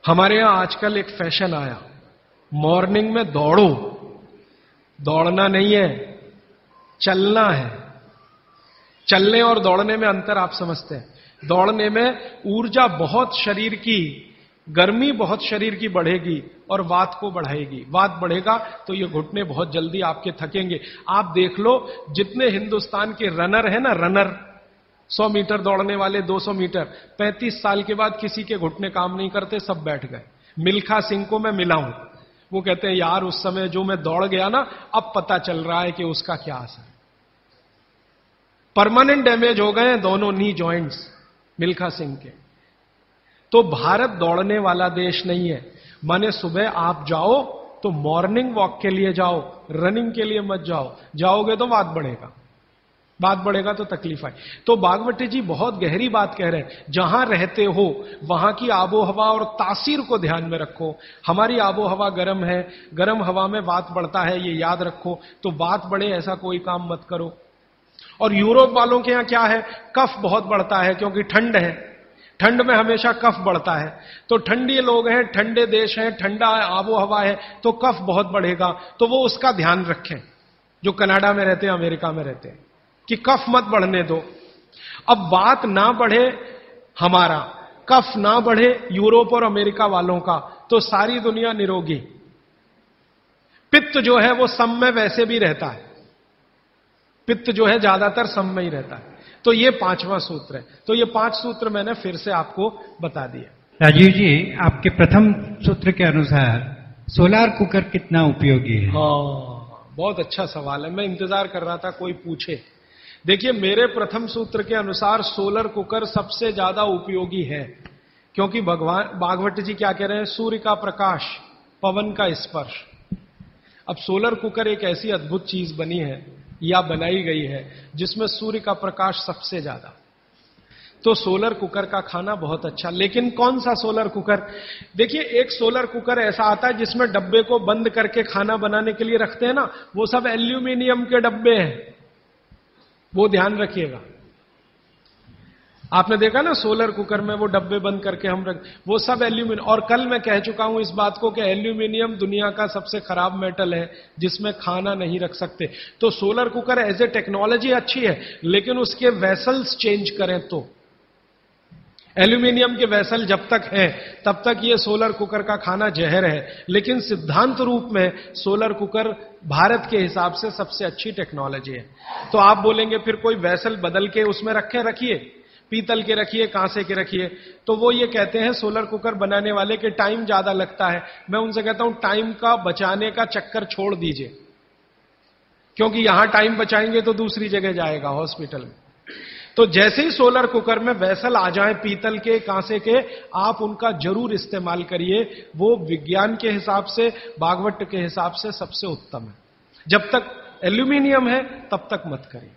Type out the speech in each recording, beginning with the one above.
हमारे यहां आजकल एक फैशन आया, मॉर्निंग में दौड़ो। दौड़ना नहीं है, चलना है। चलने और दौड़ने में अंतर आप समझते हैं। दौड़ने में ऊर्जा बहुत शरीर की, गर्मी बहुत शरीर की बढ़ेगी और वात को बढ़ाएगी। वात बढ़ेगा तो ये घुटने बहुत जल्दी आपके थकेंगे। आप देख लो, जितने हिंदुस्तान के रनर है ना, रनर 100 मीटर दौड़ने वाले, 200 मीटर, 35 साल के बाद किसी के घुटने काम नहीं करते, सब बैठ गए। मिल्खा सिंह को मैं मिला हूं, वो कहते हैं यार उस समय जो मैं दौड़ गया ना, अब पता चल रहा है कि उसका क्या असर। परमानेंट डैमेज हो गए हैं दोनों नी जॉइंट्स मिल्खा सिंह के। तो भारत दौड़ने वाला देश नहीं है। माने सुबह आप जाओ तो मॉर्निंग वॉक के लिए जाओ, रनिंग के लिए मत जाओ। जाओगे तो वात बढ़ेगा, बात बढ़ेगा तो तकलीफ आए। तो बागवती जी बहुत गहरी बात कह रहे हैं। जहां रहते हो वहां की आबो हवा और तासीर को ध्यान में रखो। हमारी आबो हवा गर्म है, गर्म हवा में वात बढ़ता है, ये याद रखो। तो वात बढ़े ऐसा कोई काम मत करो। और यूरोप वालों के यहां क्या है, कफ बहुत बढ़ता है क्योंकि ठंड है। ठंड में हमेशा कफ बढ़ता है। तो ठंडी लोग हैं, ठंडे देश हैं, ठंडा आबो हवा है, तो कफ बहुत बढ़ेगा। तो वो उसका ध्यान रखें जो कनाडा में रहते हैं, अमेरिका में रहते हैं, कि कफ मत बढ़ने दो। अब बात ना बढ़े हमारा, कफ ना बढ़े यूरोप और अमेरिका वालों का, तो सारी दुनिया निरोगी। पित्त जो है वो सम में वैसे भी रहता है। पित्त जो है ज्यादातर सम में ही रहता है। तो ये 5वां सूत्र है। तो ये 5 सूत्र मैंने फिर से आपको बता दिए। राजीव जी, आपके प्रथम सूत्र के अनुसार सोलार कुकर कितना उपयोगी है? हाँ, बहुत अच्छा सवाल है। मैं इंतजार कर रहा था कोई पूछे। देखिए, मेरे प्रथम सूत्र के अनुसार सोलर कुकर सबसे ज्यादा उपयोगी है। क्योंकि भगवान भागवत जी क्या कह रहे हैं, सूर्य का प्रकाश, पवन का स्पर्श। अब सोलर कुकर एक ऐसी अद्भुत चीज बनी है या बनाई गई है जिसमें सूर्य का प्रकाश सबसे ज्यादा। तो सोलर कुकर का खाना बहुत अच्छा। लेकिन कौन सा सोलर कुकर? देखिए, एक सोलर कुकर ऐसा आता है जिसमें डब्बे को बंद करके खाना बनाने के लिए रखते हैं ना, वो सब एल्यूमिनियम के डब्बे हैं, वो ध्यान रखिएगा। आपने देखा ना सोलर कुकर में वो डब्बे बंद करके हम रख, वो सब एल्यूमिनियम। और कल मैं कह चुका हूं इस बात को कि एल्यूमिनियम दुनिया का सबसे खराब मेटल है जिसमें खाना नहीं रख सकते। तो solar cooker as a technology अच्छी है, लेकिन उसके वेसल्स चेंज करें तो। एल्यूमिनियम के वेसल जब तक है तब तक ये सोलर कुकर का खाना जहर है। लेकिन सिद्धांत रूप में सोलर कुकर भारत के हिसाब से सबसे अच्छी टेक्नोलॉजी है। तो आप बोलेंगे फिर कोई वेसल बदल के उसमें रखिए, पीतल के रखिए, कांसे के रखिए। तो वो ये कहते हैं सोलर कुकर बनाने वाले के टाइम ज्यादा लगता है। मैं उनसे कहता हूं टाइम का बचाने का चक्कर छोड़ दीजिए, क्योंकि यहां टाइम बचाएंगे तो दूसरी जगह जाएगा, हॉस्पिटल में। तो जैसे ही सोलर कुकर में वेसल आ जाए पीतल के, कांसे के, आप उनका जरूर इस्तेमाल करिए। वो विज्ञान के हिसाब से, भागवत के हिसाब से सबसे उत्तम है। जब तक एल्यूमिनियम है तब तक मत करिए।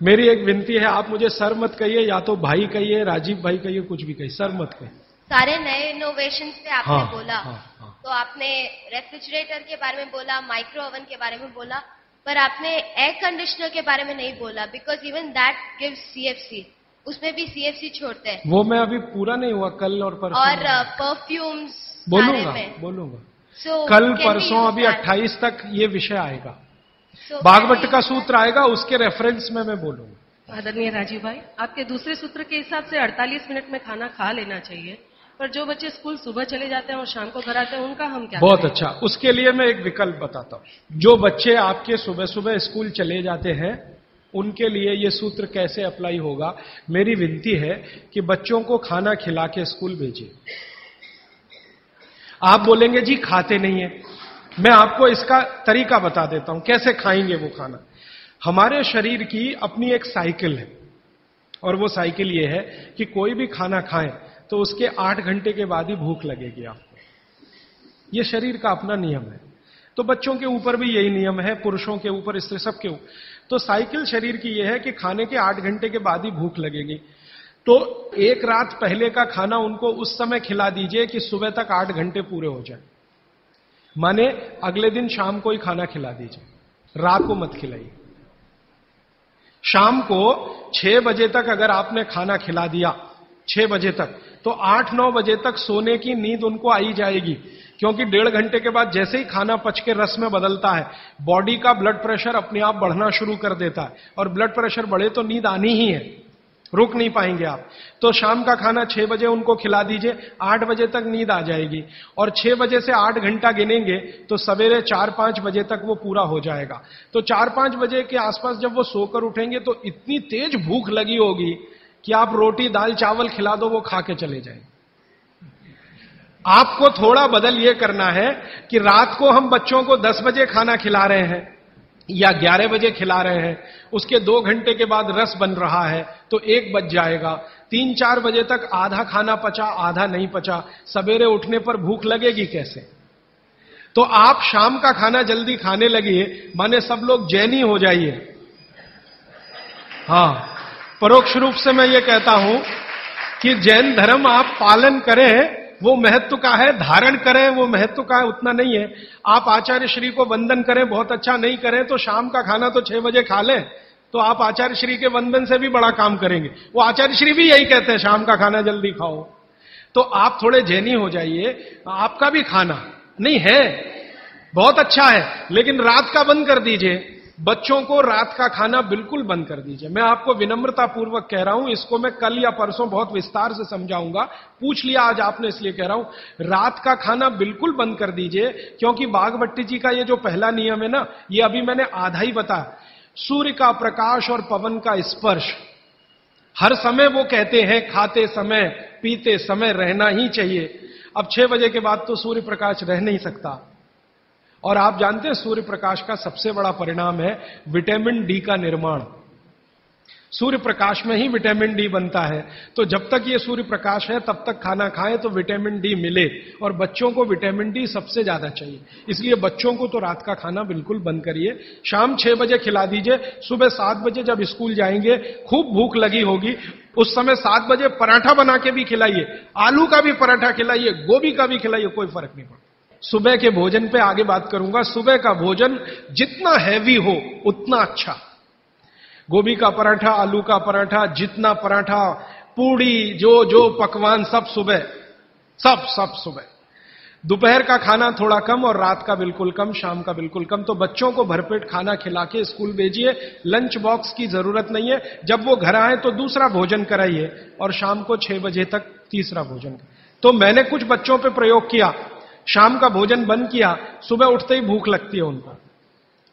मेरी एक विनती है, आप मुझे सर मत कहिए, या तो भाई कहिए, राजीव भाई कहिए, कुछ भी कहिए, सर मत कहिए। सारे नए इनोवेशन पे आपने बोला। हाँ। तो आपने रेफ्रिजरेटर के बारे में बोला, माइक्रो ओवन के बारे में बोला, पर आपने एयर कंडीशनर के बारे में नहीं बोला। Because even that gives CFC, उसमें भी सीएफसी छोड़ते हैं। वो मैं अभी पूरा नहीं हुआ, कल और परसों। और परफ्यूम्स बोलूंगा। कल परसों अभी 28 तक ये विषय आएगा। भागवत का सूत्र आएगा, उसके रेफरेंस में मैं बोलूंगा। आदरणीय राजीव भाई, आपके दूसरे सूत्र के हिसाब से 48 मिनट में खाना खा लेना चाहिए, पर जो बच्चे स्कूल सुबह चले जाते हैं और शाम को घर आते हैं, उनका हम क्या बहुत करें? अच्छा, उसके लिए मैं एक विकल्प बताता हूं। जो बच्चे आपके सुबह सुबह स्कूल चले जाते हैं, उनके लिए ये सूत्र कैसे अप्लाई होगा। मेरी विनती है कि बच्चों को खाना खिला के स्कूल भेजिए। आप बोलेंगे जी खाते नहीं है, मैं आपको इसका तरीका बता देता हूं कैसे खाएंगे वो खाना। हमारे शरीर की अपनी एक साइकिल है, और वो साइकिल ये है कि कोई भी खाना खाएं तो उसके 8 घंटे के बाद ही भूख लगेगी आपको। ये शरीर का अपना नियम है। तो बच्चों के ऊपर भी यही नियम है, पुरुषों के ऊपर, स्त्री, सबके ऊपर। तो साइकिल शरीर की यह है कि खाने के 8 घंटे के बाद ही भूख लगेगी। तो एक रात पहले का खाना उनको उस समय खिला दीजिए कि सुबह तक 8 घंटे पूरे हो जाए। माने अगले दिन शाम को ही खाना खिला दीजिए, रात को मत खिलाइए। शाम को 6 बजे तक अगर आपने खाना खिला दिया 6 बजे तक, तो 8-9 बजे तक सोने की नींद उनको आई जाएगी, क्योंकि 1.5 घंटे के बाद जैसे ही खाना पच के रस में बदलता है, बॉडी का ब्लड प्रेशर अपने आप बढ़ना शुरू कर देता है, और ब्लड प्रेशर बढ़े तो नींद आनी ही है, रुक नहीं पाएंगे आप। तो शाम का खाना 6 बजे उनको खिला दीजिए, 8 बजे तक नींद आ जाएगी, और 6 बजे से 8 घंटा गिनेंगे तो सवेरे 4-5 बजे तक वो पूरा हो जाएगा। तो 4-5 बजे के आसपास जब वो सोकर उठेंगे तो इतनी तेज भूख लगी होगी कि आप रोटी दाल चावल खिला दो, वो खा के चले जाएंगे। आपको थोड़ा बदल ये करना है कि रात को हम बच्चों को 10 बजे खाना खिला रहे हैं या 11 बजे खिला रहे हैं, उसके 2 घंटे के बाद रस बन रहा है तो 1 बज जाएगा। 3-4 बजे तक आधा खाना पचा, आधा नहीं पचा, सवेरे उठने पर भूख लगेगी कैसे? तो आप शाम का खाना जल्दी खाने लगिए, माने सब लोग जैनी हो जाइए। हां, परोक्ष रूप से मैं ये कहता हूं कि जैन धर्म आप पालन करें, वो महत्व का है, धारण करें वो महत्व का है, उतना नहीं है। आप आचार्य श्री को वंदन करें, बहुत अच्छा, नहीं करें तो शाम का खाना तो 6 बजे खा लें, तो आप आचार्य श्री के वंदन से भी बड़ा काम करेंगे। वो आचार्य श्री भी यही कहते हैं, शाम का खाना जल्दी खाओ। तो आप थोड़े जैनी हो जाइए, आपका भी खाना नहीं है बहुत अच्छा है, लेकिन रात का बंद कर दीजिए। बच्चों को रात का खाना बिल्कुल बंद कर दीजिए। मैं आपको विनम्रता पूर्वक कह रहा हूं, इसको मैं कल या परसों बहुत विस्तार से समझाऊंगा, पूछ लिया आज आपने इसलिए कह रहा हूं। रात का खाना बिल्कुल बंद कर दीजिए, क्योंकि बागभट्टी जी का ये जो पहला नियम है ना, ये अभी मैंने आधा ही बताया। सूर्य का प्रकाश और पवन का स्पर्श हर समय वो कहते हैं खाते समय पीते समय रहना ही चाहिए। अब 6 बजे के बाद तो सूर्य प्रकाश रह नहीं सकता, और आप जानते हैं सूर्य प्रकाश का सबसे बड़ा परिणाम है विटामिन डी का निर्माण। सूर्य प्रकाश में ही विटामिन डी बनता है, तो जब तक ये सूर्य प्रकाश है तब तक खाना खाएं तो विटामिन डी मिले, और बच्चों को विटामिन डी सबसे ज्यादा चाहिए। इसलिए बच्चों को तो रात का खाना बिल्कुल बंद करिए, शाम 6 बजे खिला दीजिए। सुबह 7 बजे जब स्कूल जाएंगे, खूब भूख लगी होगी, उस समय 7 बजे पराठा बना के भी खिलाइए, आलू का भी पराठा खिलाइए, गोभी का भी खिलाइए, कोई फर्क नहीं पड़ता। सुबह के भोजन पे आगे बात करूंगा। सुबह का भोजन जितना हैवी हो उतना अच्छा। गोभी का पराठा, आलू का पराठा, जितना पराठा, पूड़ी, जो पकवान सब सुबह, सब सुबह। दोपहर का खाना थोड़ा कम और रात का बिल्कुल कम, शाम का बिल्कुल कम। तो बच्चों को भरपेट खाना खिला के स्कूल भेजिए। लंच बॉक्स की जरूरत नहीं है। जब वो घर आए तो दूसरा भोजन कराइए, और शाम को 6 बजे तक तीसरा भोजन। तो मैंने कुछ बच्चों पे प्रयोग किया, शाम का भोजन बंद किया, सुबह उठते ही भूख लगती है उनको।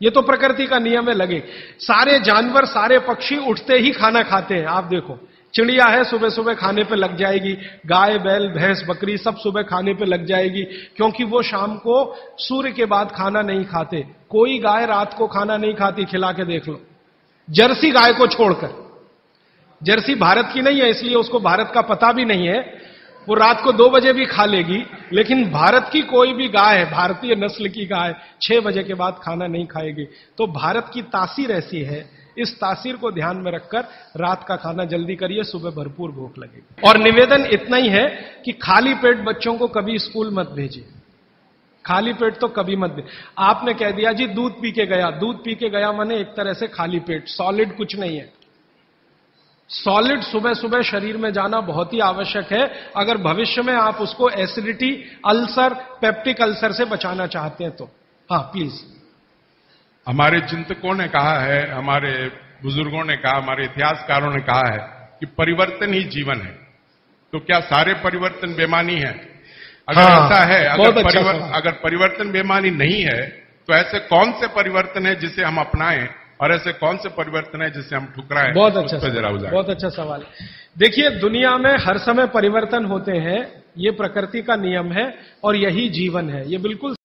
ये तो प्रकृति का नियम है, लगे। सारे जानवर, सारे पक्षी उठते ही खाना खाते हैं। आप देखो, चिड़िया है सुबह सुबह खाने पे लग जाएगी, गाय बैल भैंस बकरी सब सुबह खाने पे लग जाएगी, क्योंकि वो शाम को सूर्य के बाद खाना नहीं खाते। कोई गाय रात को खाना नहीं खाती, खिला के देख लो, जर्सी गाय को छोड़कर। जर्सी भारत की नहीं है, इसलिए उसको भारत का पता भी नहीं है, वो रात को 2 बजे भी खा लेगी। लेकिन भारत की कोई भी गाय, भारतीय नस्ल की गाय 6 बजे के बाद खाना नहीं खाएगी। तो भारत की तासीर ऐसी है, इस तासीर को ध्यान में रखकर रात का खाना जल्दी करिए, सुबह भरपूर भूख लगेगी। और निवेदन इतना ही है कि खाली पेट बच्चों को कभी स्कूल मत भेजिए, खाली पेट तो कभी मत भेजिए। आपने कह दिया जी दूध पी के गया, दूध पी के गया माने एक तरह से खाली पेट, सॉलिड कुछ नहीं है। सॉलिड सुबह सुबह शरीर में जाना बहुत ही आवश्यक है, अगर भविष्य में आप उसको एसिडिटी, अल्सर, पेप्टिक अल्सर से बचाना चाहते हैं तो। हाँ प्लीज। हमारे चिंतकों ने कहा है, हमारे बुजुर्गों ने कहा, हमारे इतिहासकारों ने कहा है कि परिवर्तन ही जीवन है। तो क्या सारे परिवर्तन बेमानी है? अगर ऐसा है, अगर परिवर्तन बेमानी नहीं है, तो ऐसे कौन से परिवर्तन है जिसे हम अपनाएं, और ऐसे कौन से परिवर्तन है जिसे हम ठुकराएं? बहुत अच्छा सवाल है। देखिए, दुनिया में हर समय परिवर्तन होते हैं, ये प्रकृति का नियम है और यही जीवन है, ये बिल्कुल